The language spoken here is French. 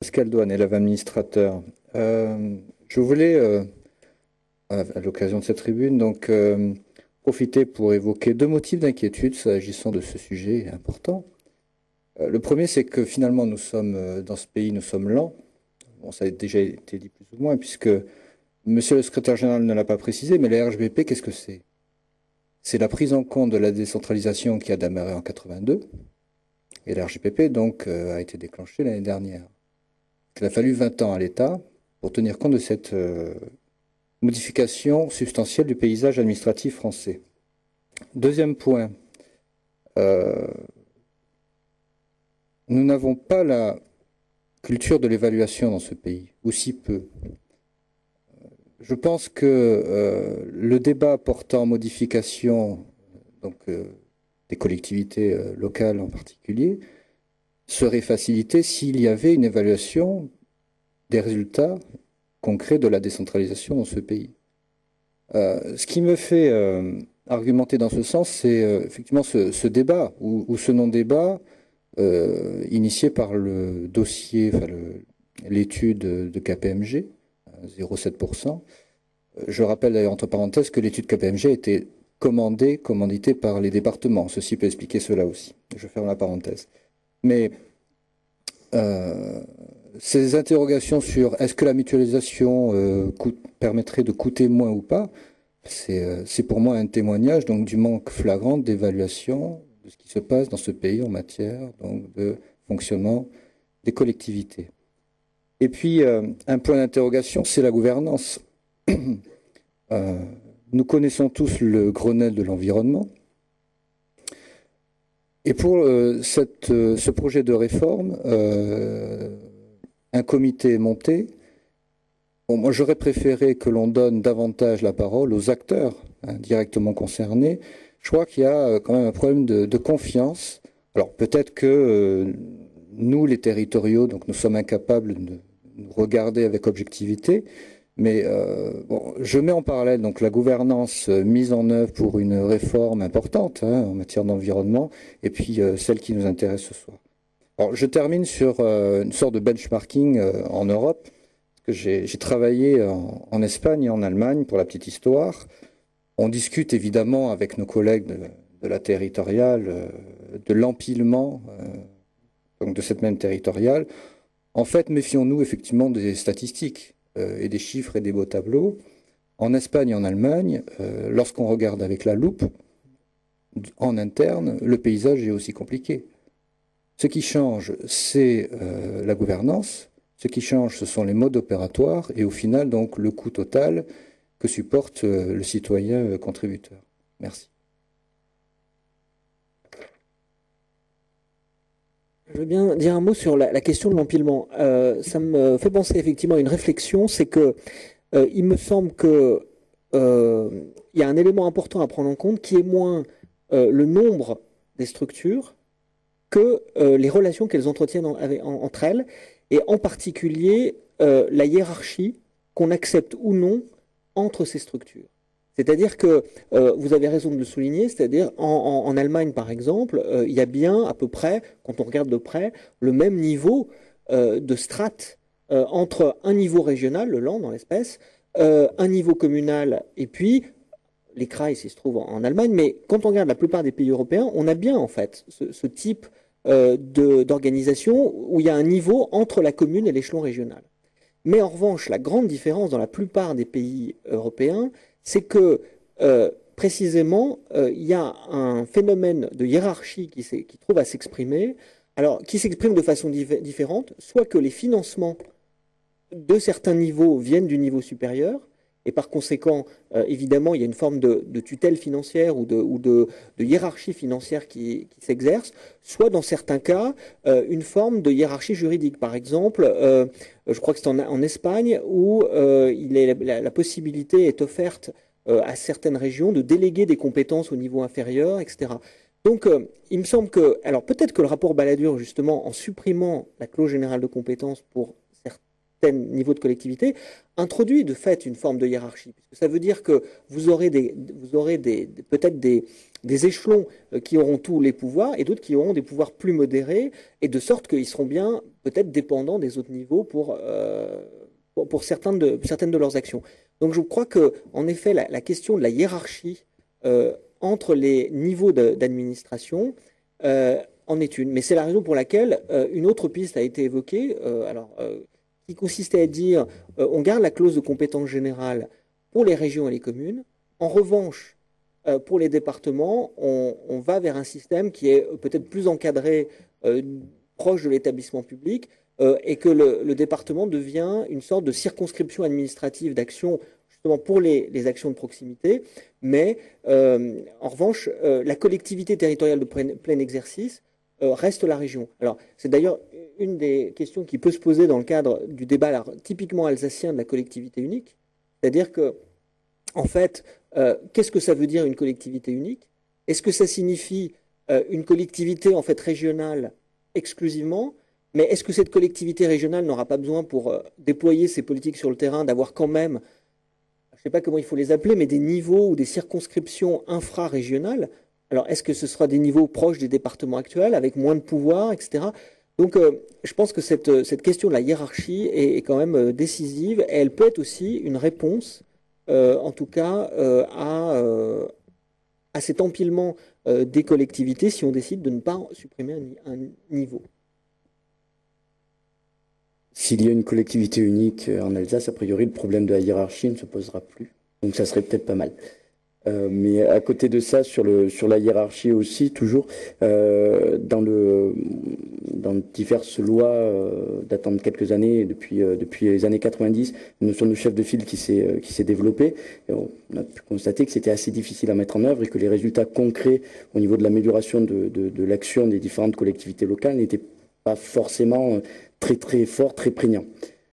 Pascal Douane, élève administrateur. Je voulais, à l'occasion de cette tribune, profiter pour évoquer deux motifs d'inquiétude s'agissant de ce sujet important. Le premier, c'est que finalement, nous sommes, dans ce pays, nous sommes lents. Bon, ça a déjà été dit plus ou moins, puisque Monsieur le secrétaire général ne l'a pas précisé, mais la RGPP, qu'est-ce que c'est? C'est la prise en compte de la décentralisation qui a démarré en 82, et la RGPP, a été déclenchée l'année dernière. Il a fallu 20 ans à l'État pour tenir compte de cette modification substantielle du paysage administratif français. Deuxième point, nous n'avons pas la culture de l'évaluation dans ce pays, ou si peu. Je pense que le débat portant modification des collectivités locales en particulier serait facilité s'il y avait une évaluation des résultats concrets de la décentralisation dans ce pays. Ce qui me fait argumenter dans ce sens, c'est effectivement ce débat ou ce non-débat initié par le dossier, l'étude de KPMG, 0,7%. Je rappelle d'ailleurs entre parenthèses que l'étude KPMG a été commanditée par les départements. Ceci peut expliquer cela aussi. Je ferme la parenthèse. Mais ces interrogations sur est-ce que la mutualisation permettrait de coûter moins ou pas, c'est pour moi un témoignage du manque flagrant d'évaluation de ce qui se passe dans ce pays en matière de fonctionnement des collectivités. Et puis, un point d'interrogation, c'est la gouvernance. Nous connaissons tous le Grenelle de l'environnement. Et pour ce projet de réforme, un comité est monté. Bon, moi, j'aurais préféré que l'on donne davantage la parole aux acteurs directement concernés. Je crois qu'il y a quand même un problème de confiance. Alors peut-être que nous, les territoriaux, nous sommes incapables de nous regarder avec objectivité, mais je mets en parallèle la gouvernance mise en œuvre pour une réforme importante en matière d'environnement, et puis celle qui nous intéresse ce soir. Alors, je termine sur une sorte de benchmarking en Europe, parce que j'ai travaillé en Espagne et en Allemagne, pour la petite histoire. On discute évidemment avec nos collègues de la territoriale de l'empilement de cette même territoriale. En fait, méfions-nous effectivement des statistiques et des chiffres et des beaux tableaux. En Espagne et en Allemagne, lorsqu'on regarde avec la loupe, en interne, le paysage est aussi compliqué. Ce qui change, c'est la gouvernance. Ce qui change, ce sont les modes opératoires et au final, le coût total que supporte le citoyen contributeur. Merci. Je veux bien dire un mot sur la question de l'empilement. Ça me fait penser effectivement à une réflexion, c'est que il me semble que il y a un élément important à prendre en compte qui est moins le nombre des structures que les relations qu'elles entretiennent entre elles, et en particulier la hiérarchie qu'on accepte ou non entre ces structures. C'est-à-dire que, vous avez raison de le souligner, c'est-à-dire en Allemagne par exemple, il y a bien à peu près, quand on regarde de près, le même niveau de strate entre un niveau régional, le Land dans l'espèce, un niveau communal et puis les Kreis, il se trouve en Allemagne, mais quand on regarde la plupart des pays européens, on a bien en fait ce type d'organisation où il y a un niveau entre la commune et l'échelon régional. Mais en revanche, la grande différence dans la plupart des pays européens, c'est que précisément, il y a un phénomène de hiérarchie qui trouve à s'exprimer, alors qui s'exprime de façon différente, soit que les financements de certains niveaux viennent du niveau supérieur, et par conséquent, évidemment, il y a une forme de tutelle financière ou de hiérarchie financière qui s'exerce, soit dans certains cas, une forme de hiérarchie juridique. Par exemple, je crois que c'est en Espagne où la possibilité est offerte à certaines régions de déléguer des compétences au niveau inférieur, etc. Donc, il me semble que, alors peut-être que le rapport Balladur, justement, en supprimant la clause générale de compétences pour tel niveau de collectivité introduit de fait une forme de hiérarchie. Puisque ça veut dire que vous aurez peut-être des échelons qui auront tous les pouvoirs et d'autres qui auront des pouvoirs plus modérés, et de sorte qu'ils seront bien peut-être dépendants des autres niveaux pour certaines de leurs actions. Donc je crois que, en effet, la question de la hiérarchie entre les niveaux d'administration en est une. Mais c'est la raison pour laquelle une autre piste a été évoquée, qui consistait à dire on garde la clause de compétence générale pour les régions et les communes. En revanche, pour les départements, on va vers un système qui est peut-être plus encadré, proche de l'établissement public, et que le département devient une sorte de circonscription administrative d'action justement pour les actions de proximité. Mais en revanche, la collectivité territoriale de plein exercice reste la région. Alors, c'est d'ailleurs une des questions qui peut se poser dans le cadre du débat typiquement alsacien de la collectivité unique. C'est-à-dire que, en fait, qu'est-ce que ça veut dire une collectivité unique? Est-ce que ça signifie une collectivité en fait régionale exclusivement? Mais est-ce que cette collectivité régionale n'aura pas besoin pour déployer ses politiques sur le terrain d'avoir quand même, je ne sais pas comment il faut les appeler, mais des niveaux ou des circonscriptions infrarégionales? Alors, est-ce que ce sera des niveaux proches des départements actuels, avec moins de pouvoir, etc. Donc, je pense que cette question de la hiérarchie est quand même décisive, et elle peut être aussi une réponse, en tout cas, à cet empilement des collectivités si on décide de ne pas supprimer un niveau. S'il y a une collectivité unique en Alsace, a priori, le problème de la hiérarchie ne se posera plus. Donc, ça serait peut-être pas mal. Mais à côté de ça, sur la hiérarchie aussi, toujours, dans diverses lois datant de quelques années, depuis les années 90, une notion de chef de file qui s'est développée. Et on a pu constater que c'était assez difficile à mettre en œuvre et que les résultats concrets au niveau de l'amélioration de l'action des différentes collectivités locales n'étaient pas forcément très très forts, très prégnants.